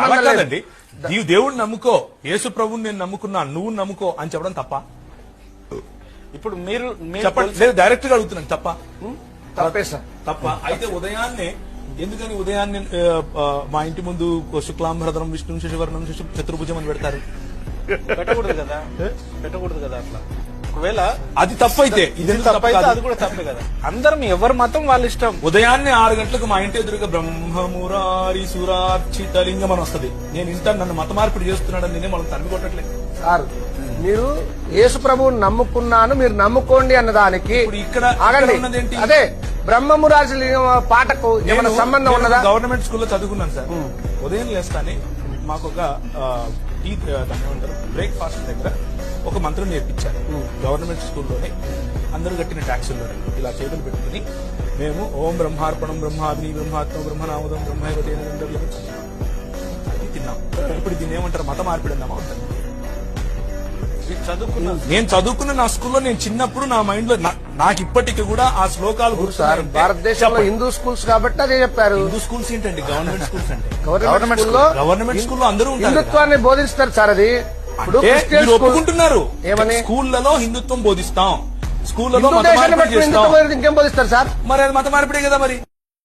అలా కాదండి, నీవు దేవుడిని నమ్ముకో, యేసు ప్రభుని నేను నమ్ముకున్నా, నువ్వు నమ్ముకో అని చెప్పడం తప్ప? ఇప్పుడు మీరు చెప్పండి, లేదు డైరెక్ట్ గా అడుగుతున్నాను, తప్ప? తప్పే సార్, తప్ప. అయితే ఉదయాన్నే ఎందుకని ఉదయాన్నే మా ఇంటి ముందు శుక్లాంబరధరం విష్ణు శశివర్ణం చతుర్భుజం అని పెడతారు? పెట్టకూడదు కదా, పెట్టకూడదు కదా అట్లా. ఒకవేళ అది తప్పైతే ఇది తప్పైతే అది కూడా తప్పే కదా. అందరం ఎవరి మతం వాళ్ళ ఇష్టం. ఉదయాన్నే 6 గంటలకు మా ఇంటి ఎదురుగా బ్రహ్మమురారి సురార్చిత లింగం అని వస్తుంది. నేను ఇంట నన్ను మత మార్పిడి చేస్తున్నాడని నేనే మనం తన్ను కొట్టట్లేదు సార్. మీరు యేసు ప్రభువుని నమ్ముకున్నాను, మీరు నమ్ముకోండి అన్నదానికి ఇక్కడ ఆగండి. అదే బ్రహ్మమురాజు పాటకు ఏమైనా సంబంధం ఉన్నదా? గవర్నమెంట్ స్కూల్లో చదువుకున్నాను సార్. ఉదయం లేస్తానే మాకు ఒక టీ ఏమంటారు బ్రేక్ఫాస్ట్ దగ్గర ఒక మంత్రం నేర్పించారు గవర్నమెంట్ స్కూల్లోనే. అందరూ కట్టిన ట్యాక్సుల్లోనే ఇలా చేతులు పెట్టుకుని మేము ఓం బ్రహ్మార్పణం బ్రహ్మాగ్ని బ్రహ్మాత్మ బ్రహ్మనామదం బ్రహ్మైవతేన అది తిన్నాం. ఇప్పుడు దీన్ని ఏమంటారు, మత మార్పిడి అన్నామా అంటారు. నేను చదువుకున్న నా స్కూల్లో నేను చిన్నప్పుడు నా మైండ్ లో నాకు ఇప్పటికి కూడా ఆ శ్లోకాలు గుర్తు. భారతదేశంలో హిందూ స్కూల్స్ కాబట్టి అదే చెప్పారు. హిందూ స్కూల్స్ ఏంటండి, గవర్నమెంట్ స్కూల్స్ అంటే గవర్నమెంట్ స్కూల్లో అందరూ హిందుత్వాన్ని బోధిస్తారు సార్. అది మీరు ఒప్పుకుంటున్నారు, ఏమని స్కూళ్లలో హిందుత్వం బోధిస్తాం, స్కూళ్లలో ఇంకేం బోధిస్తారు సార్? మరి అది మత మార్పిడే కదా మరి.